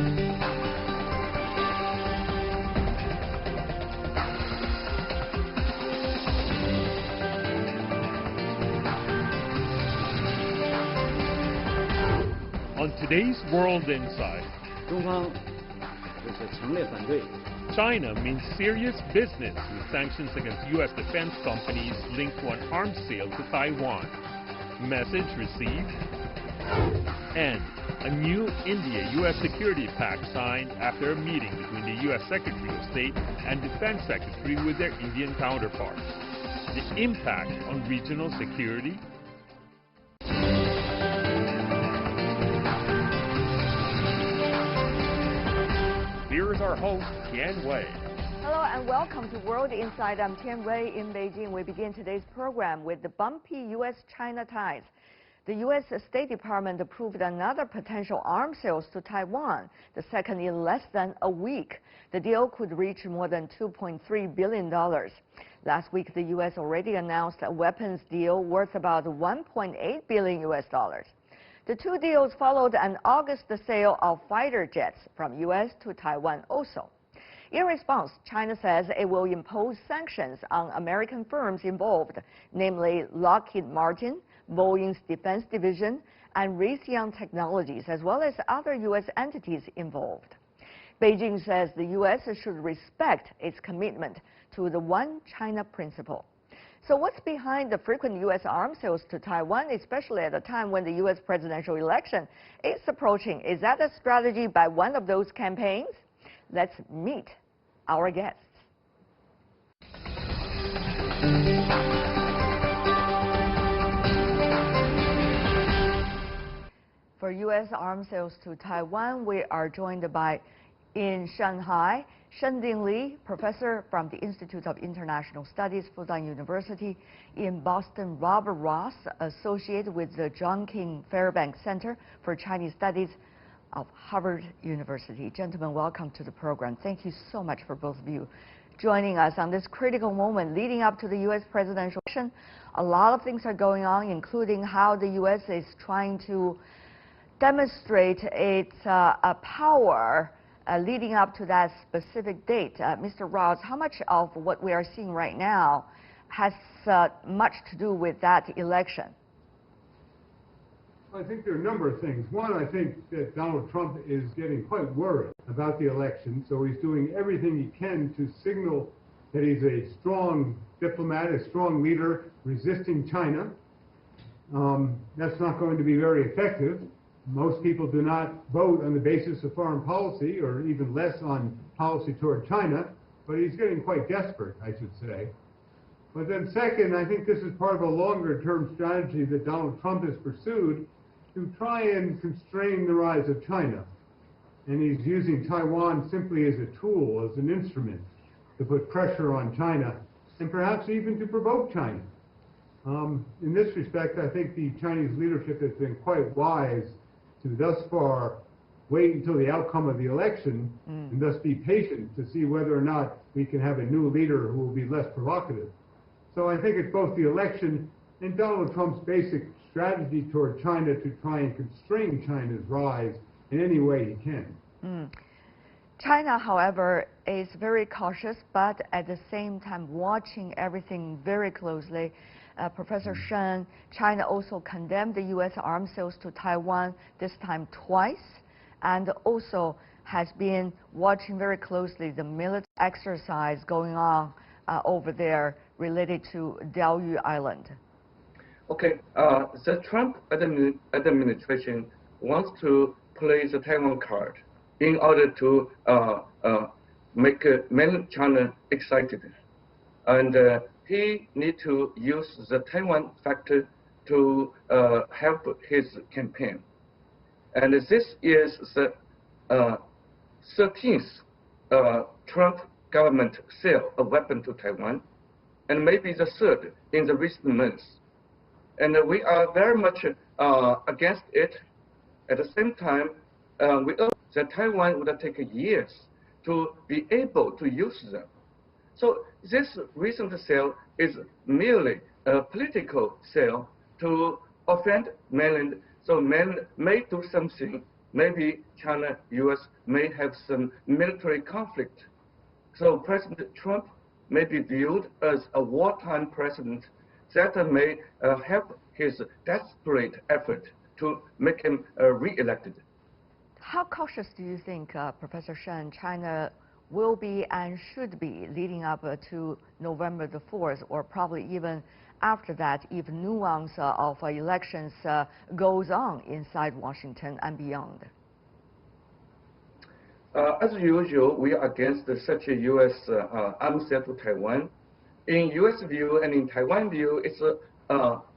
On today's World Insight, 中方就是强烈反对。 China means serious business with sanctions against U.S. defense companies linked to an arms sale to Taiwan. Message received. And a new India-U.S. security pact signed after a meeting between the U.S. Secretary of State and Defense Secretary with their Indian counterparts. The impact on regional security. Here is our host, Tian Wei. Hello and welcome to World Insight. I'm Tian Wei in Beijing. We begin today's program with the bumpy U.S.-China ties. The U.S. State Department approved another potential arms sales to Taiwan, the second in less than a week. The deal could reach more than $2.3 billion. Last week, the U.S. already announced a weapons deal worth about $1.8 billion U.S. dollars. The two deals followed an August sale of fighter jets from U.S. to Taiwan also. In response, China says it will impose sanctions on American firms involved, namely Lockheed Martin, Boeing's Defense Division, and Raytheon Technologies, as well as other U.S. entities involved. Beijing says the U.S. should respect its commitment to the One China principle. So what's behind the frequent U.S. arms sales to Taiwan, especially at a time when the U.S. presidential election is approaching? Is that a strategy by one of those campaigns? Let's meet our guests. For U.S. arms sales to Taiwan, we are joined by, in Shanghai, Shending Li, professor from the Institute of International Studies, Fudan University. In Boston, Robert Ross, associate with the John King Fairbanks Center for Chinese Studies of Harvard University. Gentlemen, welcome to the program. Thank you so much for both of you joining us on this critical moment leading up to the U.S. presidential election. A lot of things are going on, including how the U.S. is trying to demonstrate its power leading up to that specific date. Mr. Ross, how much of what we are seeing right now has much to do with that election? I think there are a number of things. One, I think that Donald Trump is getting quite worried about the election, so he's doing everything he can to signal that he's a strong diplomat, a strong leader resisting China. That's not going to be very effective. Most people do not vote on the basis of foreign policy, or even less on policy toward China, but he's getting quite desperate, I should say. But then second, I think this is part of a longer-term strategy that Donald Trump has pursued to try and constrain the rise of China. And he's using Taiwan simply as a tool, as an instrument, to put pressure on China, and perhaps even to provoke China. In this respect, I think the Chinese leadership has been quite wise to thus far wait until the outcome of the election and thus be patient to see whether or not we can have a new leader who will be less provocative. So I think it's both the election and Donald Trump's basic strategy toward China to try and constrain China's rise in any way he can. China, however, is very cautious, but at the same time watching everything very closely. Professor Shen, China also condemned the U.S. arms sales to Taiwan, this time twice, and also has been watching very closely the military exercise going on over there related to Diaoyu Island. Okay, the Trump administration wants to play the Taiwan card in order to make mainland China excited. And he needs to use the Taiwan factor to help his campaign. And this is the 13th Trump government sale of weapons to Taiwan, and maybe the third in the recent months. And we are very much against it. At the same time, we know that Taiwan would take years to be able to use them. So this recent sale is merely a political sale to offend mainland, so mainland may do something maybe China, U.S. may have some military conflict. So President Trump may be viewed as a wartime president that may help his desperate effort to make him re-elected. How cautious do you think, Professor Shen, China will be and should be leading up to November the 4th, or probably even after that, if nuance of elections goes on inside Washington and beyond? As usual, we are against such a U.S. arms sale to Taiwan. In U.S. view and in Taiwan view, it's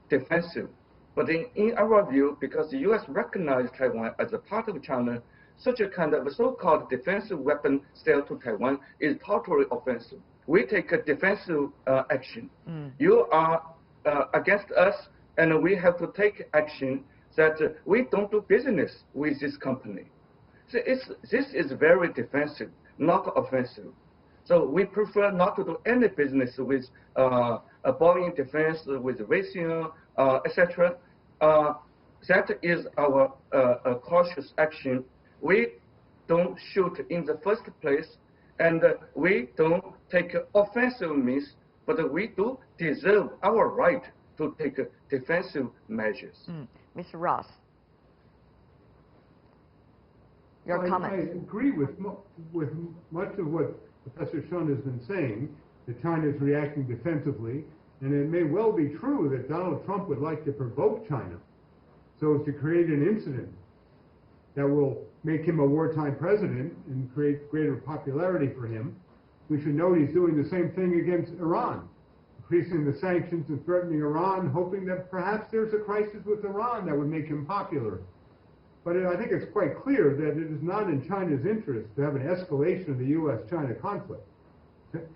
defensive. But in our view, because the U.S. recognized Taiwan as a part of China, such a kind of so-called defensive weapon sale to Taiwan is totally offensive. We take a defensive action. You are against us, and we have to take action that we don't do business with this company. So this is very defensive, not offensive. So we prefer not to do any business with Boeing Defense, with Raytheon, etc. That is our cautious action. We don't shoot in the first place, and we don't take offensive means, but we do deserve our right to take defensive measures. Mr. Ross, your comment. I agree with much of what Professor Shun has been saying, that China is reacting defensively, and it may well be true that Donald Trump would like to provoke China so as to create an incident that will make him a wartime president and create greater popularity for him. We should note he's doing the same thing against Iran, increasing the sanctions and threatening Iran, hoping that perhaps there's a crisis with Iran that would make him popular. But I think it's quite clear that it is not in China's interest to have an escalation of the U.S.-China conflict,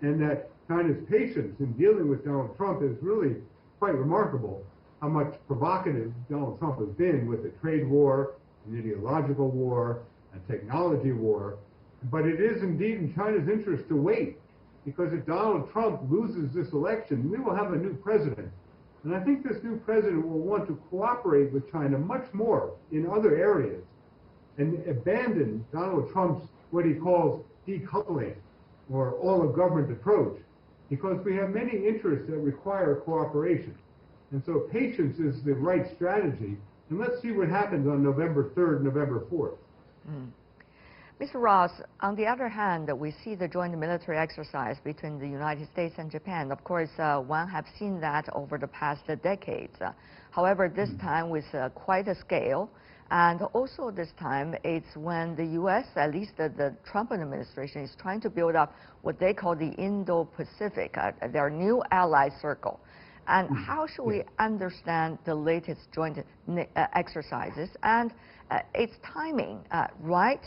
and that China's patience in dealing with Donald Trump is really quite remarkable, how much provocative Donald Trump has been with the trade war, an ideological war, a technology war. But it is indeed in China's interest to wait, because if Donald Trump loses this election, we will have a new president. And I think this new president will want to cooperate with China much more in other areas and abandon Donald Trump's what he calls decoupling or all-of-government approach, because we have many interests that require cooperation. And so patience is the right strategy. And let's see what happens on November 3rd, November 4th. Mr. Ross, on the other hand, we see the joint military exercise between the United States and Japan. Of course, one has seen that over the past decades. However, this time with quite a scale. And also this time, it's when the U.S., at least the Trump administration, is trying to build up what they call the Indo-Pacific, their new ally circle. And how should we understand the latest joint exercises and its timing, right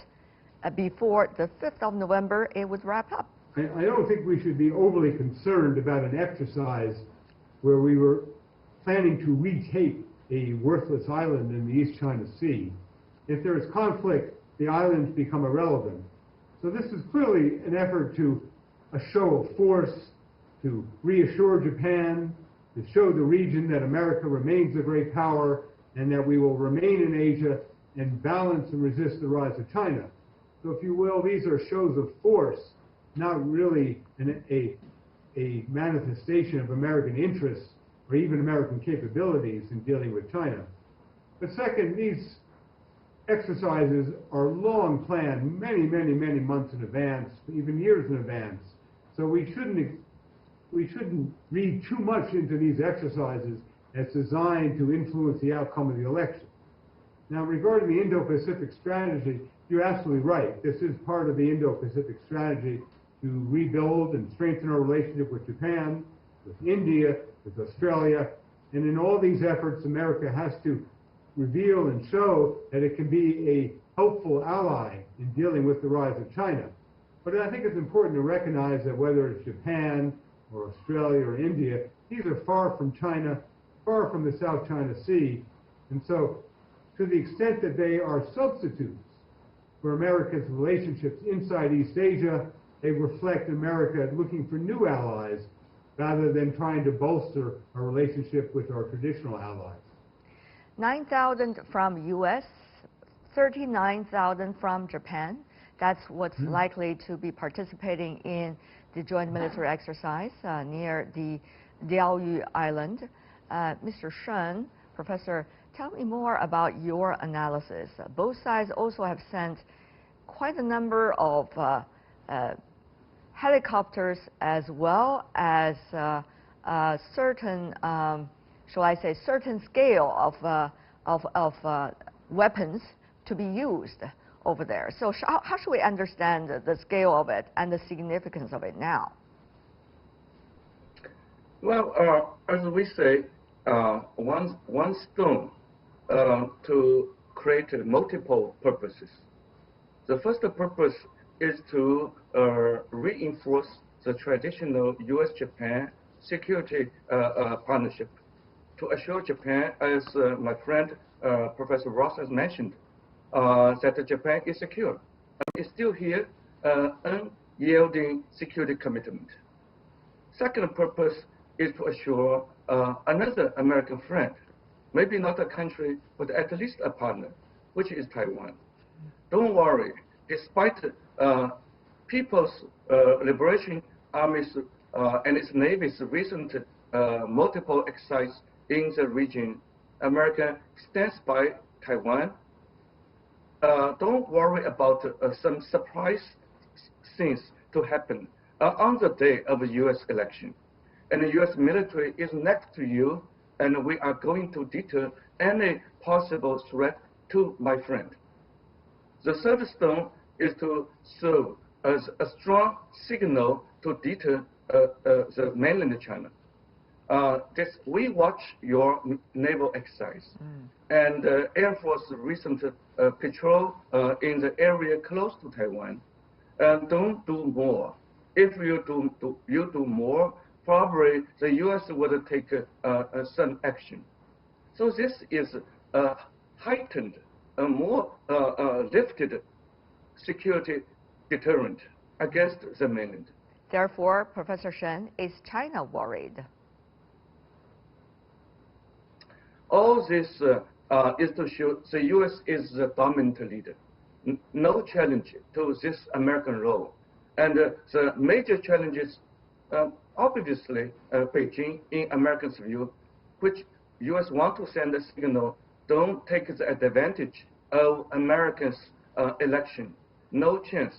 before the 5th of November, it would wrap up? I don't think we should be overly concerned about an exercise where we were planning to retake a worthless island in the East China Sea. If there is conflict, the islands become irrelevant. So this is clearly an effort to a show of force, to reassure Japan, to show the region that America remains a great power and that we will remain in Asia and balance and resist the rise of China. So if you will, these are shows of force, not really a manifestation of American interests or even American capabilities in dealing with China. But second, these exercises are long planned, many months in advance, even years in advance. So we shouldn't read too much into these exercises as designed to influence the outcome of the election. Now, regarding the Indo-Pacific strategy, you're absolutely right. This is part of the Indo-Pacific strategy to rebuild and strengthen our relationship with Japan, with India, with Australia. And in all these efforts, America has to reveal and show that it can be a helpful ally in dealing with the rise of China. But I think it's important to recognize that whether it's Japan or Australia or India, these are far from China, far from the South China Sea. And so to the extent that they are substitutes for America's relationships inside East Asia, they reflect America looking for new allies rather than trying to bolster our relationship with our traditional allies. 9,000 from U.S., 39,000 from Japan. That's what's likely to be participating in the joint military exercise near the India-U Island. Mr. Shen, Professor, tell me more about your analysis. Both sides also have sent quite a number of helicopters as well as certain, shall I say, certain scale of weapons to be used over there. So how should we understand the scale of it and the significance of it now? Well, as we say, one stone to create multiple purposes. The first purpose is to reinforce the traditional U.S.-Japan security partnership, to assure Japan, as my friend Professor Ross has mentioned, that Japan is secure. It's still here, unyielding security commitment. Second purpose is to assure another American friend, maybe not a country, but at least a partner, which is Taiwan. Don't worry, despite People's Liberation Army's and its Navy's recent multiple exercises in the region, America stands by Taiwan. Don't worry about some surprise things to happen on the day of the U.S. election. And the U.S. military is next to you, and we are going to deter any possible threat to my friend. The third stone is to serve as a strong signal to deter the mainland China. We watch your naval exercise, and Air Force recent patrol in the area close to Taiwan. Don't do more. If you do more, probably the U.S. will take some action. So this is a heightened, a more lifted security deterrent against the mainland. Therefore, Professor Shen, is China worried? All this is to show the U.S. is the dominant leader. No challenge to this American role. And the major challenges, obviously, Beijing, in Americans' view, which U.S. want to send a signal, don't take the advantage of Americans' election. No chance.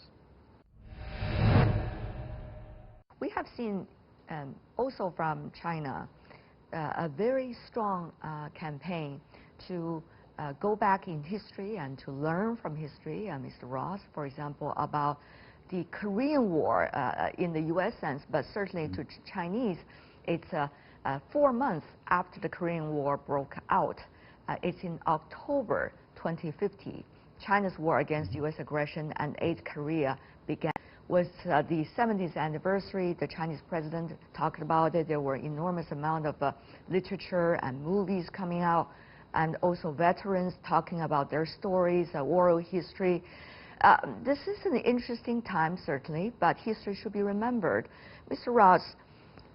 We have seen also from China a very strong campaign to go back in history and to learn from history. Mr. Ross, for example, about the Korean War in the U.S. sense, but certainly to Chinese, it's 4 months after the Korean War broke out. It's in October 2050. China's war against U.S. aggression and aid Korea began. Was the 70th anniversary. The Chinese president talked about it. There were enormous amount of literature and movies coming out, and also veterans talking about their stories, oral history. This is an interesting time, certainly, but history should be remembered. Mr. Ross,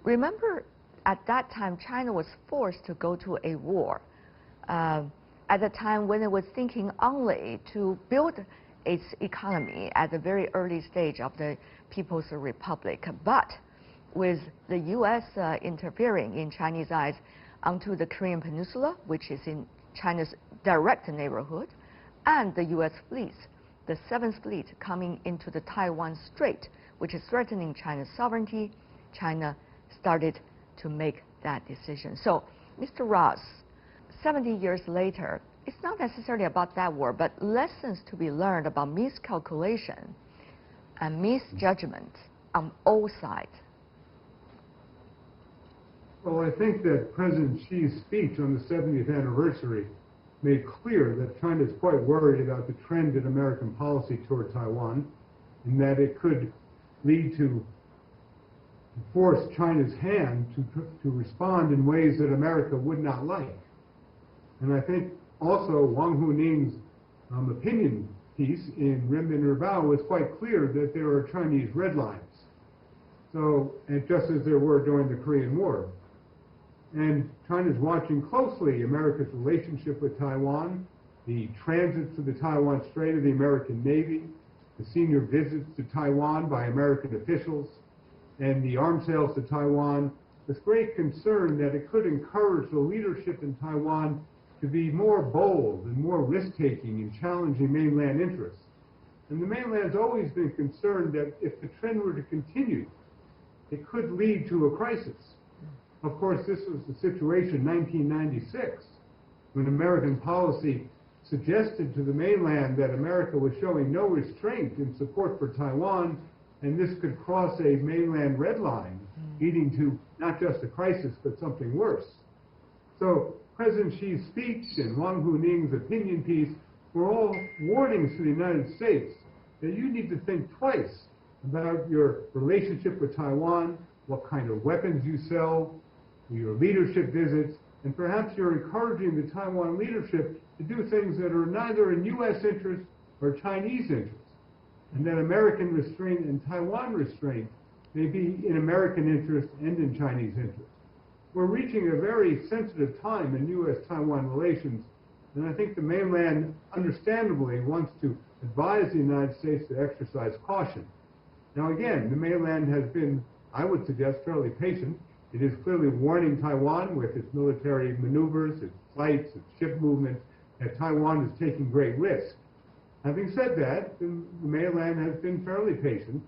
remember at that time China was forced to go to a war at a time when it was thinking only to build its economy at the very early stage of the People's Republic. But with the U.S. interfering in Chinese eyes onto the Korean Peninsula, which is in China's direct neighborhood, and the U.S. fleets, the 7th Fleet coming into the Taiwan Strait, which is threatening China's sovereignty, China started to make that decision. So, Mr. Ross, 70 years later, it's not necessarily about that war, but lessons to be learned about miscalculation and misjudgment on all sides. Well, I think that President Xi's speech on the 70th anniversary made clear that China is quite worried about the trend in American policy toward Taiwan, and that it could lead to force China's hand to respond in ways that America would not like. And I think also Wang Huning's opinion piece in Renmin Revao was quite clear that there are Chinese red lines. So, and just as there were during the Korean War. And China's watching closely America's relationship with Taiwan, the transits to the Taiwan Strait of the American Navy, the senior visits to Taiwan by American officials, and the arms sales to Taiwan, with great concern that it could encourage the leadership in Taiwan to be more bold and more risk-taking in challenging mainland interests. And the mainland's always been concerned that if the trend were to continue, it could lead to a crisis. Of course, this was the situation in 1996, when American policy suggested to the mainland that America was showing no restraint in support for Taiwan, and this could cross a mainland red line, leading to not just a crisis, but something worse. So President Xi's speech and Wang Huning's opinion piece were all warnings to the United States that you need to think twice about your relationship with Taiwan, what kind of weapons you sell, your leadership visits, and perhaps you're encouraging the Taiwan leadership to do things that are neither in U.S. interest or Chinese interest, and that American restraint and Taiwan restraint may be in American interest and in Chinese interest. We're reaching a very sensitive time in U.S.-Taiwan relations, and I think the mainland understandably wants to advise the United States to exercise caution. Now again, the mainland has been, I would suggest, fairly patient. It is clearly warning Taiwan with its military maneuvers, its flights, its ship movements, that Taiwan is taking great risk. Having said that, the mainland has been fairly patient,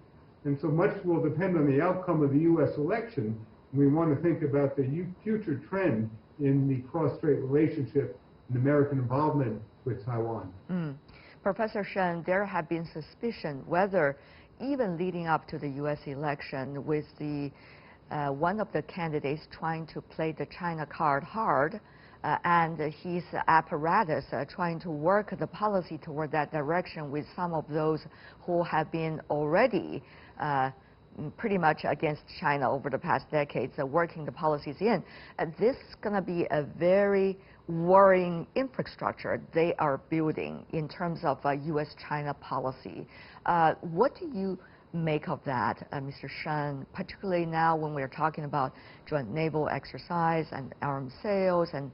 and so much will depend on the outcome of the U.S. election. We want to think about the future trend in the cross-strait relationship and American involvement with Taiwan. Professor Shen, there have been suspicion whether even leading up to the U.S. election, with the one of the candidates trying to play the China card hard, and his apparatus trying to work the policy toward that direction with some of those who have been already pretty much against China over the past decades, working the policies in. This is going to be a very worrying infrastructure they are building in terms of U.S.-China policy. What do you make of that, Mr. Shen, particularly now when we're talking about joint naval exercise and arms sales and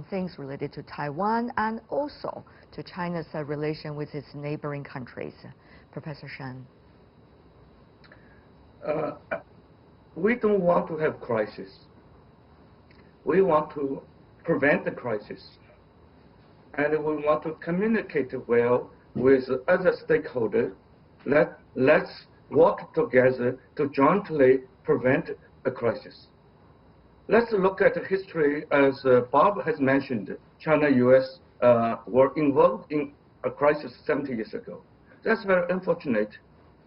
things related to Taiwan and also to China's relation with its neighboring countries? Professor Shen. We don't want to have crisis. We want to prevent the crisis. And we want to communicate well with other stakeholders. Let's work together to jointly prevent a crisis. Let's look at history. As Bob has mentioned, China-U.S. were involved in a crisis 70 years ago. That's very unfortunate.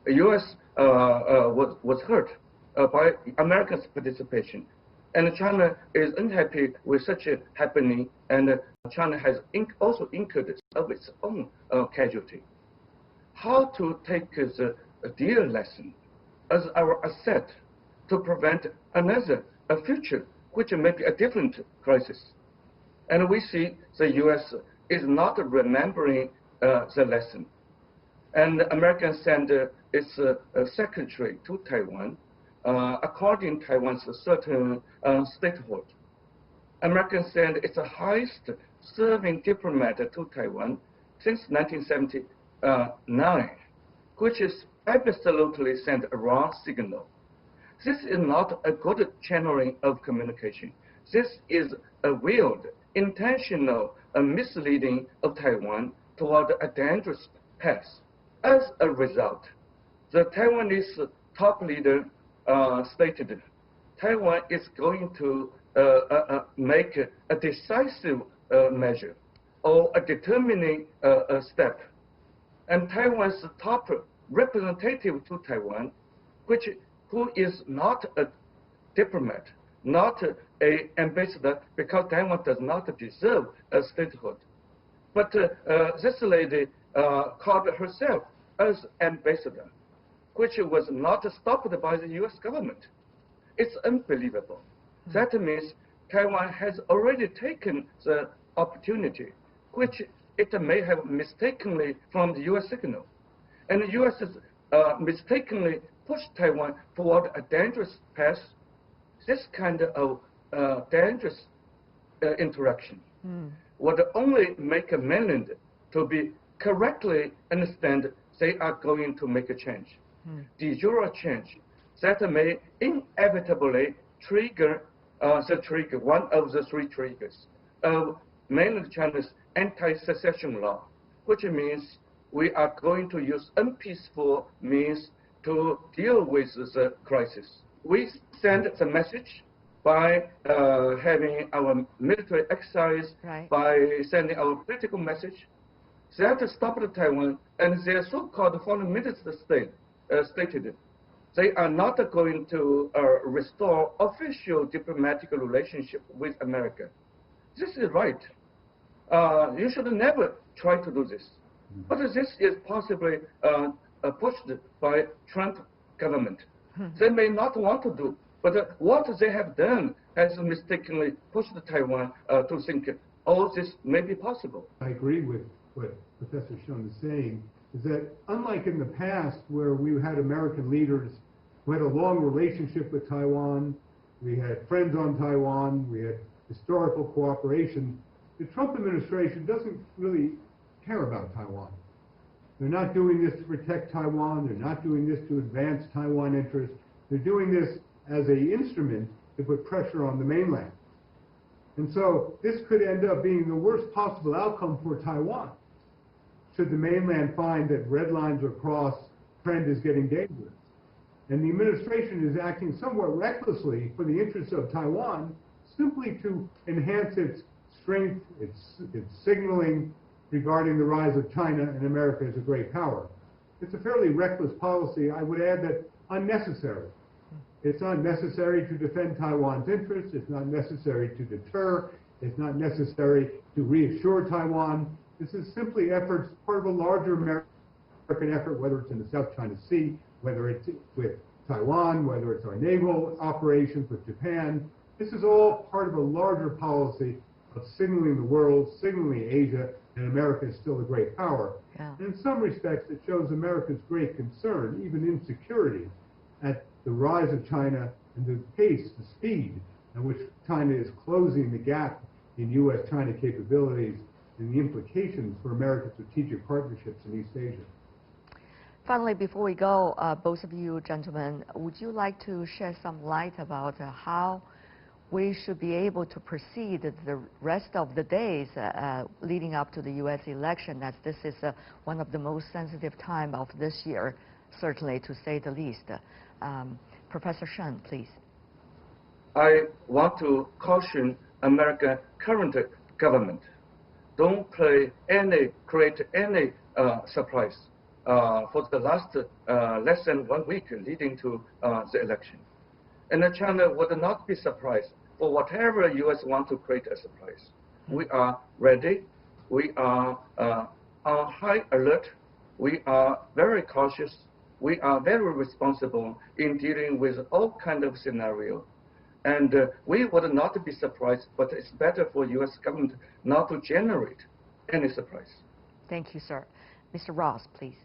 The U.S. was hurt by America's participation. And China is unhappy with such a happening, and China has also incurred of its own casualty. How to take the dear lesson as our asset to prevent a future which may be a different crisis. And we see the U.S. is not remembering the lesson. And America sent its secretary to Taiwan, according to Taiwan's certain statehood. America sent its highest serving diplomat to Taiwan since 1979, which is absolutely sent a wrong signal. This is not a good channeling of communication. This is a veiled, intentional misleading of Taiwan toward a dangerous path. As a result, the Taiwanese top leader stated Taiwan is going to make a decisive measure or a determining step. And Taiwan's top representative to Taiwan, who is not a diplomat, not an ambassador, because Taiwan does not deserve a statehood. But this lady called herself as ambassador, which was not stopped by the U.S. government. It's unbelievable. That means Taiwan has already taken the opportunity, which it may have mistakenly from the U.S. signal. And the U.S. has mistakenly pushed Taiwan toward a dangerous path. This kind of dangerous interaction would only make a mainland to be correctly understand they are going to make a change, de jure change that may inevitably trigger one of the three triggers of mainland China's anti-secession law, which means we are going to use unpeaceful means to deal with the crisis. We send the message by having our military exercise, by sending our political message that stopped Taiwan, and their so-called foreign minister stated they are not going to restore official diplomatic relationship with America. This is right. You should never try to do this. But this is possibly pushed by Trump government. They may not want to do, but what they have done has mistakenly pushed Taiwan to think, oh, this may be possible. I agree with what Professor Shun is saying, is that unlike in the past where we had American leaders who had a long relationship with Taiwan, we had friends on Taiwan, we had historical cooperation, the Trump administration doesn't really care about Taiwan. They're not doing this to protect Taiwan, they're not doing this to advance Taiwan interests, they're doing this as an instrument to put pressure on the mainland. And so this could end up being the worst possible outcome for Taiwan. Should the mainland find that red lines are crossed, trend is getting dangerous. And the administration is acting somewhat recklessly for the interests of Taiwan, simply to enhance its strength, its signaling regarding the rise of China and America as a great power. It's a fairly reckless policy. I would add that unnecessary. It's not necessary to defend Taiwan's interests. It's not necessary to deter. It's not necessary to reassure Taiwan. This is simply efforts, part of a larger American effort, whether it's in the South China Sea, whether it's with Taiwan, whether it's our naval operations with Japan. This is all part of a larger policy of signaling the world, signaling Asia, and America is still a great power. Yeah. And in some respects, it shows America's great concern, even insecurity, at the rise of China and the pace, the speed at which China is closing the gap in U.S.-China capabilities and the implications for American strategic partnerships in East Asia. Finally, before we go, both of you gentlemen, would you like to shed some light about how we should be able to proceed the rest of the days leading up to the U.S. election, as this is one of the most sensitive time of this year, certainly to say the least. Professor Shun, please. I want to caution American current government. Don't create any surprise for the last less than 1 week leading to the election. And China would not be surprised for whatever U.S. want to create a surprise. We are ready. We are on high alert. We are very cautious. We are very responsible in dealing with all kinds of scenarios. And we would not be surprised, but it's better for U.S. government not to generate any surprise. Thank you, sir. Mr. Ross, please.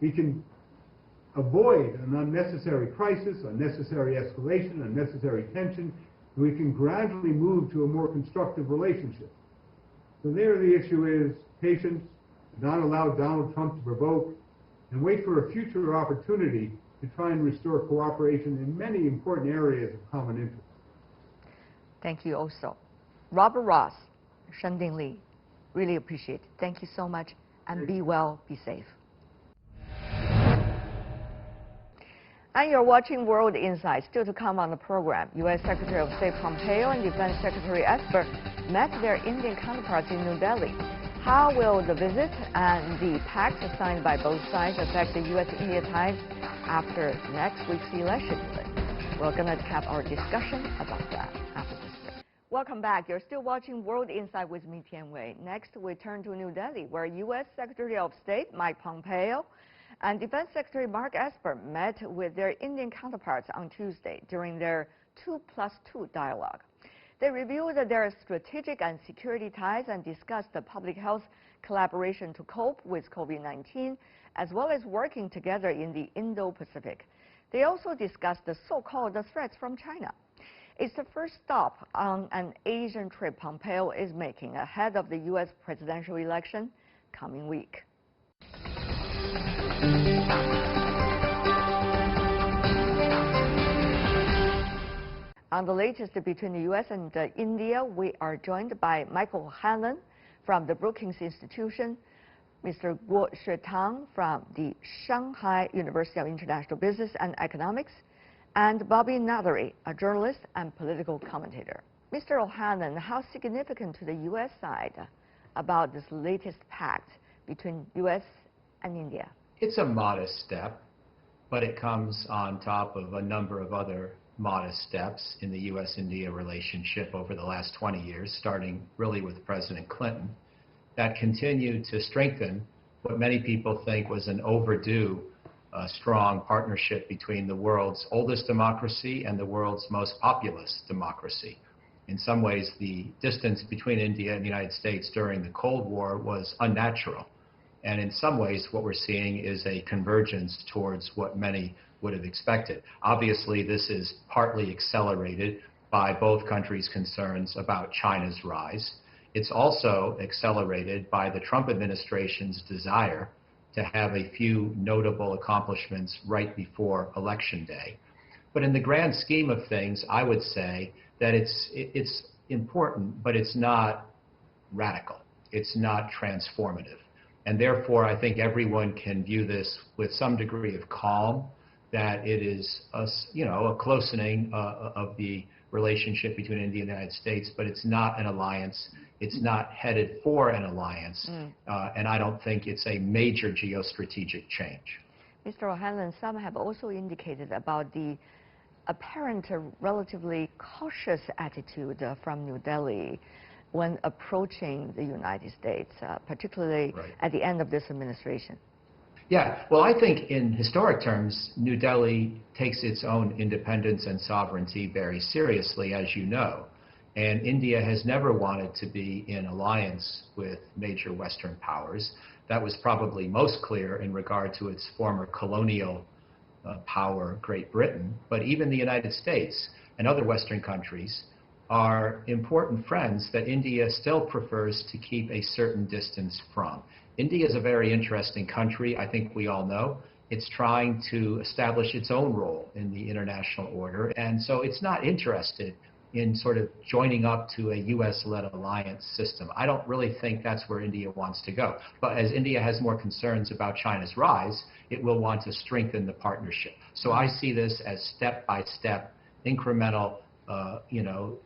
We can avoid an unnecessary crisis, unnecessary escalation, unnecessary tension. We can gradually move to a more constructive relationship. So there the issue is patience, not allow Donald Trump to provoke, and wait for a future opportunity to try and restore cooperation in many important areas of common interest. Thank you also. Robert Ross, Shending Li, really appreciate it. Thank you so much, and be well, be safe. And you're watching World Insight. Still to come on the program, U.S. Secretary of State Pompeo and Defense Secretary Esper met their Indian counterparts in New Delhi. How will the visit and the pact signed by both sides affect the U.S.-India ties after next week's election? We're going to have our discussion about that after this break. Welcome back. You're still watching World Insight with me, Tian Wei. Next, we turn to New Delhi, where U.S. Secretary of State Mike Pompeo and Defense Secretary Mark Esper met with their Indian counterparts on Tuesday during their 2+2 dialogue. They reviewed their strategic and security ties and discussed the public health collaboration to cope with COVID-19, as well as working together in the Indo-Pacific. They also discussed the so-called threats from China. It's the first stop on an Asian trip Pompeo is making ahead of the U.S. presidential election coming week. On the latest between the U.S. and India, we are joined by Michael Hanlon from the Brookings Institution, Mr. Guo Shetang from the Shanghai University of International Business and Economics, and Bobby Nathary, a journalist and political commentator. Mr. O'Hanlon, how significant to the U.S. side about this latest pact between U.S. and India? It's a modest step, but it comes on top of a number of other modest steps in the U.S.-India relationship over the last 20 years, starting really with President Clinton, that continued to strengthen what many people think was an overdue strong partnership between the world's oldest democracy and the world's most populous democracy. In some ways, the distance between India and the United States during the Cold War was unnatural. And in some ways, what we're seeing is a convergence towards what many would have expected. Obviously, this is partly accelerated by both countries' concerns about China's rise. It's also accelerated by the Trump administration's desire to have a few notable accomplishments right before Election Day. But in the grand scheme of things, I would say that it's important, but it's not radical. It's not transformative. And therefore, I think everyone can view this with some degree of calm, that it is a closening of the relationship between India and the United States, but it's not an alliance. It's not headed for an alliance, and I don't think it's a major geostrategic change. Mr. O'Hanlon, some have also indicated about the apparent relatively cautious attitude from New Delhi when approaching the United States, particularly at the end of this administration. Yeah, well, I think in historic terms, New Delhi takes its own independence and sovereignty very seriously, as you know. And India has never wanted to be in alliance with major Western powers. That was probably most clear in regard to its former colonial power, Great Britain. But even the United States and other Western countries are important friends that India still prefers to keep a certain distance from. India is a very interesting country, I think we all know. It's trying to establish its own role in the international order, and so it's not interested in sort of joining up to a U.S.-led alliance system. I don't really think that's where India wants to go. But as India has more concerns about China's rise, it will want to strengthen the partnership. So I see this as step-by-step, incremental,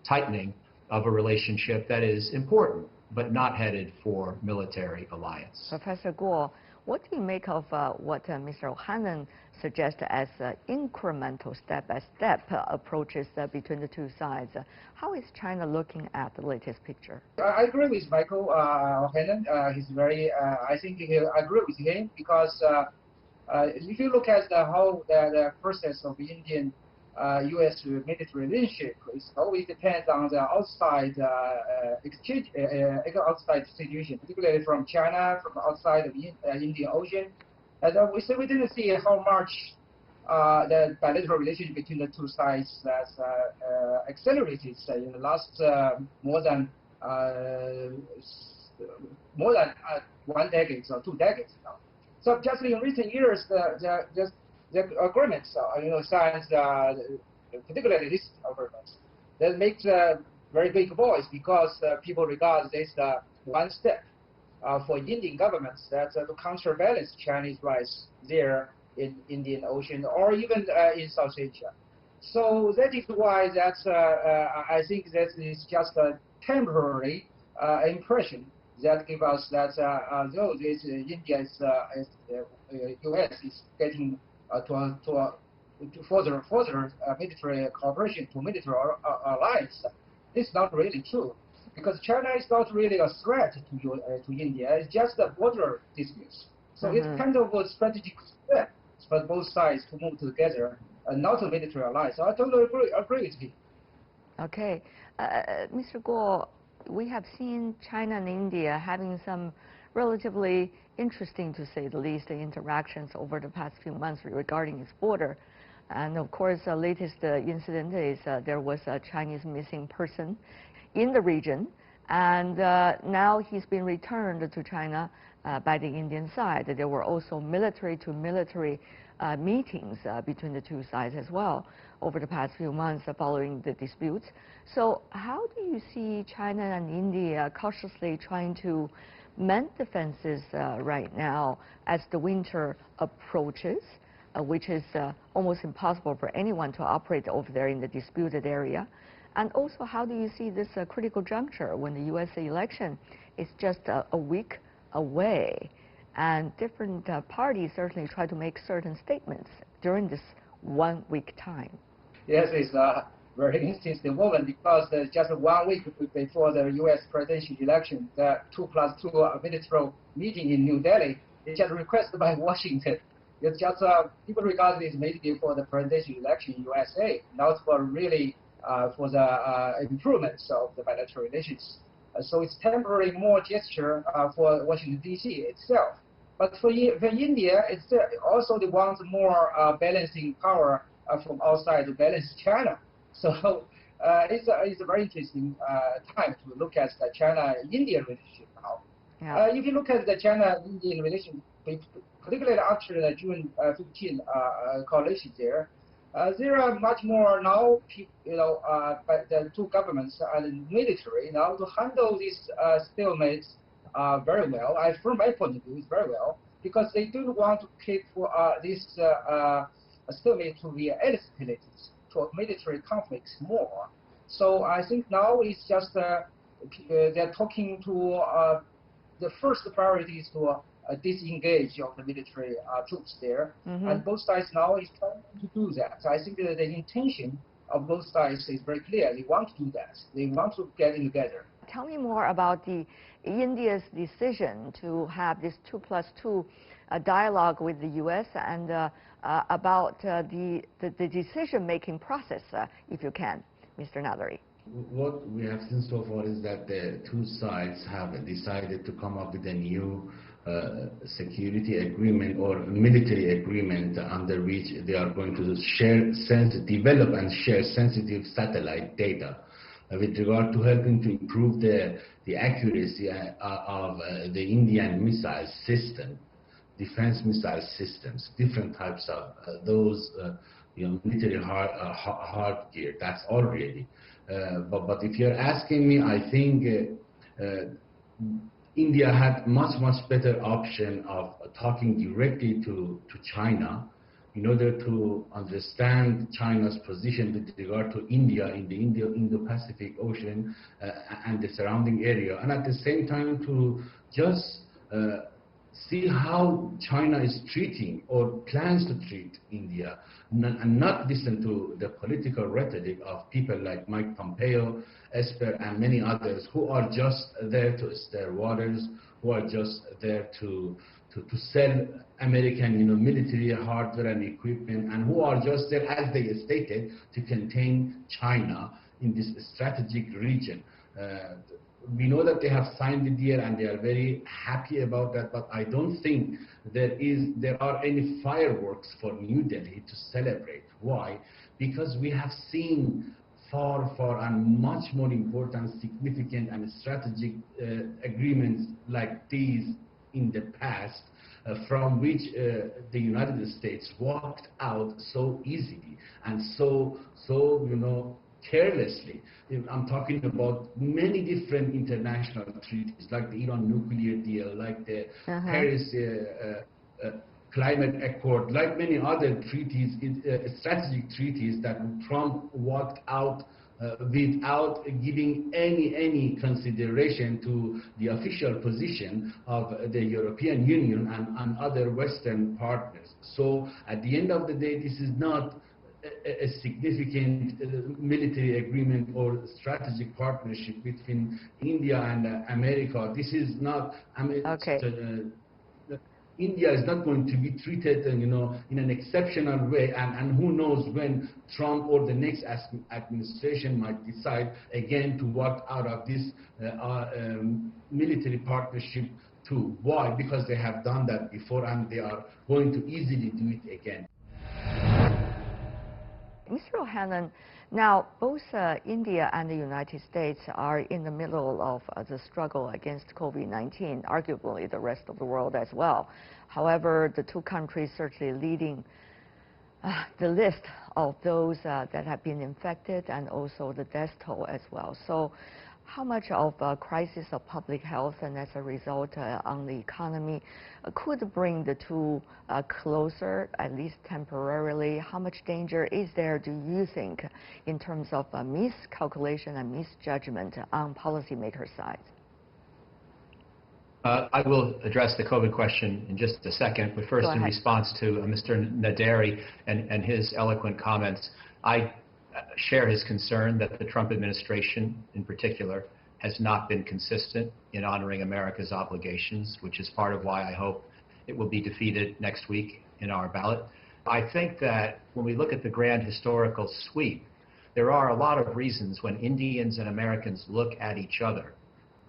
tightening of a relationship that is important, but not headed for military alliance. Professor Guo, what do you make of what Mr. O'Hanlon suggested as incremental step-by-step approaches between the two sides? How is China looking at the latest picture? I agree with Michael O'Hanlon. He's very, I think I agree with him because if you look at the whole the process of Indian U.S. military relationship, it always depends on the outside exchange, outside situation, particularly from China, from outside of the Indian Ocean. And we didn't see how much the bilateral relationship between the two sides has accelerated in the last more than 1 decade or 2 decades now. So just in recent years, the agreements, signed, particularly this agreement, that makes a very big voice because people regard this one step for Indian governments that to counterbalance Chinese rise there in Indian Ocean or even in South Asia. So that is why I think that is just a temporary impression that gives us that though this India U.S. is getting to further military cooperation to military alliance. It's not really true because China is not really a threat to India. It's just a border disputes. So it's kind of a strategic step for both sides to move together and not a military alliance. So I totally agree with you. Okay, Mr. Guo, we have seen China and India having some relatively interesting, to say the least, interactions over the past few months regarding its border. And of course, the latest incident is there was a Chinese missing person in the region, and now he's been returned to China by the Indian side. There were also military-to-military meetings between the two sides as well over the past few months following the disputes. So how do you see China and India cautiously trying to mend the fences right now as the winter approaches, which is almost impossible for anyone to operate over there in the disputed area? And also, how do you see this critical juncture when the U.S. election is just a week away, and different parties certainly try to make certain statements during this 1 week time? Yes, it's a very interesting moment because just 1 week before the U.S. presidential election, the 2+2 bilateral meeting in New Delhi is just requested by Washington. It's just people regard this meeting for the presidential election in USA, not for really for the improvements of the bilateral relations. So it's temporary more gesture for Washington D.C. itself. But for India, it's also they want more balancing power from outside to balance China. So it's a very interesting time to look at the China-India relationship now. Yeah. If you look at the China-Indian relationship, particularly after the June 15 coalition there are much more now, by the two governments and military now to handle these stalemates very well. From my point of view, it's very well because they don't want to keep this stalemate to be escalated to military conflicts more. So I think now it's just they're talking to the first priority is to disengage of the military troops there, and both sides now is trying to do that. So I think that the intention of both sides is very clear. They want to do that. They want to get in together. Tell me more about India's decision to have this 2+2 dialogue with the U.S. and about the decision-making process, if you can, Mr. Nadari. What we have seen so far is that the two sides have decided to come up with a new security agreement or military agreement under which they are going to develop and share sensitive satellite data with regard to helping to improve the accuracy of the Indian missile system, defense missile systems, different types of those military hard gear. That's all really. But if you're asking me, I think India had much better option of talking directly to China in order to understand China's position with regard to India in the Indo-Pacific Ocean and the surrounding area, and at the same time to just see how China is treating or plans to treat India, and not listen to the political rhetoric of people like Mike Pompeo, Esper, and many others who are just there to stir waters, who are just there to sell American military hardware and equipment, and who are just there, as they stated, to contain China in this strategic region. We know that they have signed the deal and they are very happy about that, but I don't think there are any fireworks for New Delhi to celebrate. Why? Because we have seen far and much more important, significant and strategic agreements like these in the past, from which the United States walked out so easily and so carelessly. I'm talking about many different international treaties, like the Iran nuclear deal, like the Paris climate accord, like many other treaties, strategic treaties that Trump walked out without giving any consideration to the official position of the European Union and other Western partners. So at the end of the day, this is not a significant military agreement or strategic partnership between India and America. This is not. India is not going to be treated, in an exceptional way, and who knows when Trump or the next administration might decide again to walk out of this military partnership too. Why? Because they have done that before, and they are going to easily do it again. Mr. O'Hanlon, now both India and the United States are in the middle of the struggle against COVID-19, arguably the rest of the world as well. However, the two countries certainly leading the list of those that have been infected and also the death toll as well. So how much of a crisis of public health and as a result on the economy could bring the two closer, at least temporarily? How much danger is there, do you think, in terms of miscalculation and misjudgment on policymakers' sides? I will address the COVID question in just a second, but first in response to Mr. Naderi and his eloquent comments, I share his concern that the Trump administration in particular has not been consistent in honoring America's obligations, which is part of why I hope it will be defeated next week in our ballot. I think that when we look at the grand historical sweep, there are a lot of reasons when Indians and Americans look at each other.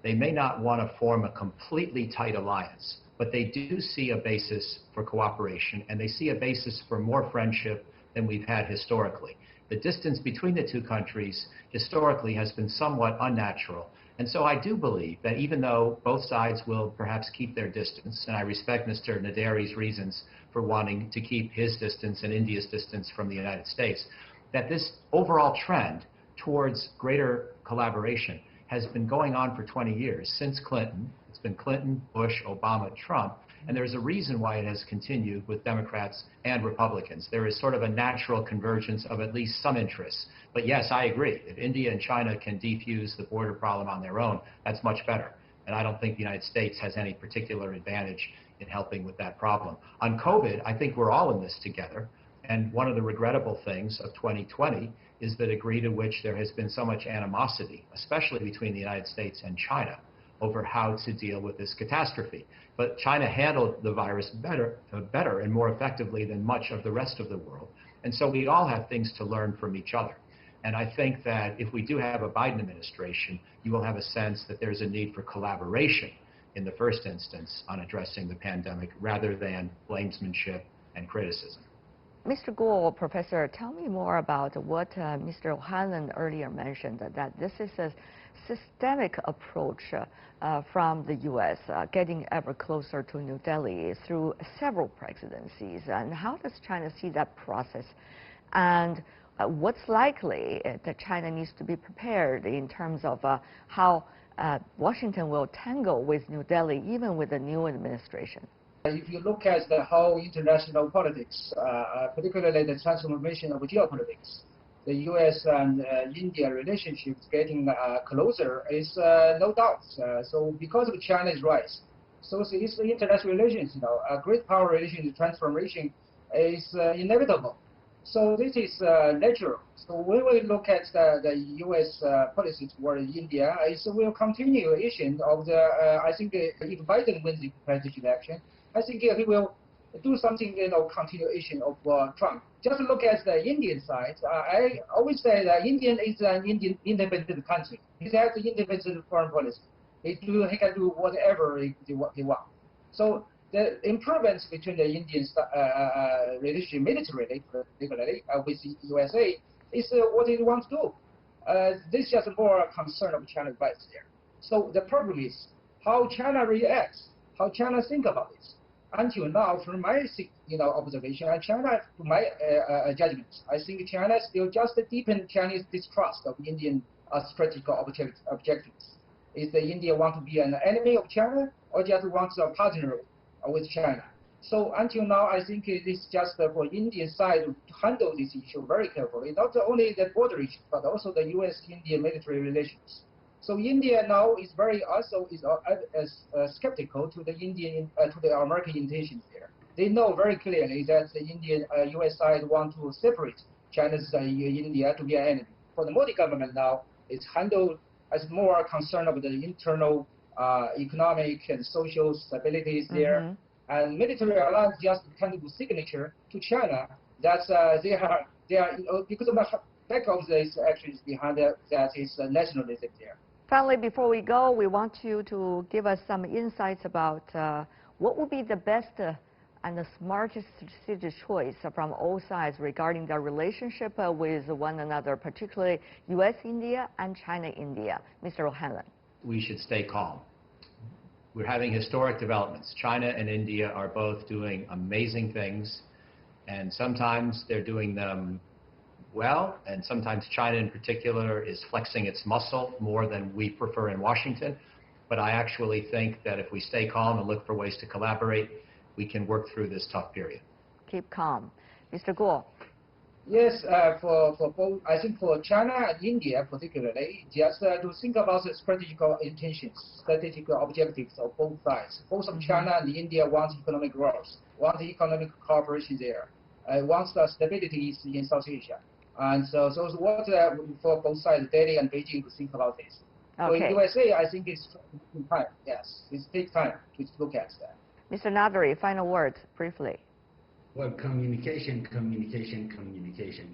They may not want to form a completely tight alliance, but they do see a basis for cooperation, and they see a basis for more friendship than we've had historically. The distance between the two countries historically has been somewhat unnatural. And so I do believe that even though both sides will perhaps keep their distance, and I respect Mr. Naderi's reasons for wanting to keep his distance and India's distance from the United States, that this overall trend towards greater collaboration has been going on for 20 years, since Clinton. It's been Clinton, Bush, Obama, Trump, and there's a reason why it has continued with Democrats and Republicans. There is sort of a natural convergence of at least some interests. But yes, I agree. If India and China can defuse the border problem on their own, that's much better. And I don't think the United States has any particular advantage in helping with that problem. On COVID, I think we're all in this together. And one of the regrettable things of 2020 is the degree to which there has been so much animosity, especially between the United States and China, over how to deal with this catastrophe. But China handled the virus better and more effectively than much of the rest of the world. And so we all have things to learn from each other. And I think that if we do have a Biden administration, you will have a sense that there's a need for collaboration in the first instance on addressing the pandemic rather than blamesmanship and criticism. Mr. Gould, Professor, tell me more about what Mr. O'Hanlon earlier mentioned, that this is a systemic approach from the U.S., getting ever closer to New Delhi through several presidencies. And how does China see that process? And what's likely that China needs to be prepared in terms of how Washington will tangle with New Delhi, even with the new administration? If you look at the whole international politics, particularly the transformation of geopolitics, the U.S. and India relationships getting closer is no doubt. So because of China's rise, so it's the international relations, a great power relations transformation is inevitable. So this is natural. So when we look at the U.S. policy toward India, it will continuation of the, I think if Biden wins the presidential election, I think he will do something, continuation of Trump. Just look at the Indian side. I always say that India is an independent country. It has an independent foreign policy. He can do whatever they want. So the improvements between the Indian relationship militarily, particularly with the USA, is what they want to do. This is just more concern of China's bias there. So the problem is how China reacts, how China think about this. Until now, from my observation, and China, to my judgment, I think China still just deepen Chinese distrust of Indian strategic objectives. Is the India want to be an enemy of China or just wants a partner with China? So until now, I think it is just for Indian side to handle this issue very carefully, not only the border issue, but also the U.S.-India military relations. So India now is skeptical to the American intentions there. They know very clearly that the Indian U.S. side want to separate China's India to be an enemy. For the Modi government now, it's handled as more concern about the internal economic and social stabilities there, and military alliance just kind of signature to China that they are because of the back of these actions behind that is nationalism there. Finally, before we go, we want you to give us some insights about what would be the best and the smartest strategic choice from all sides regarding their relationship with one another, particularly U.S.-India and China-India? Mr. O'Hanlon. We should stay calm. We're having historic developments. China and India are both doing amazing things, and sometimes they're doing them well, and sometimes China in particular is flexing its muscle more than we prefer in Washington. But I actually think that if we stay calm and look for ways to collaborate, we can work through this tough period. Keep calm. Mr. Guo. Yes, for both, I think for China and India particularly, just to think about the strategic intentions, strategic objectives of both sides. Both of China and India want economic growth, want economic cooperation there, wants the stability in South Asia. And so what for both sides, Delhi and Beijing, to think about this. Okay. So in USA, I think it's time. Yes, it takes time to look at that. Mr. Nadri, final words, briefly. Well, communication.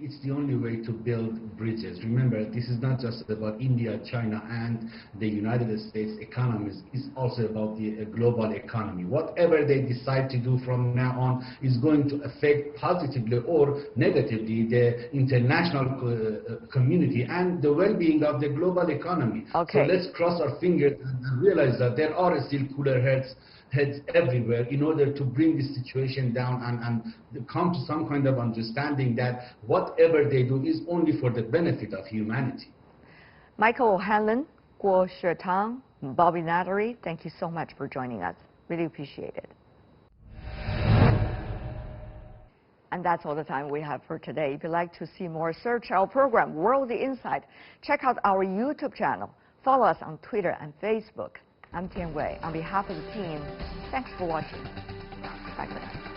It's the only way to build bridges. Remember, this is not just about India, China, and the United States economies. It's also about the global economy. Whatever they decide to do from now on is going to affect positively or negatively the international community and the well-being of the global economy. Okay. So let's cross our fingers and realize that there are still cooler heads everywhere in order to bring this situation down and come to some kind of understanding that whatever they do is only for the benefit of humanity. Michael O'Hanlon, Guo Shitang, Bobby Nadri, thank you so much for joining us. Really appreciate it. And that's all the time we have for today. If you'd like to see more, search our program, World Insight. Check out our YouTube channel. Follow us on Twitter and Facebook. I'm Tian Wei. On behalf of the team, thanks for watching. Bye for now.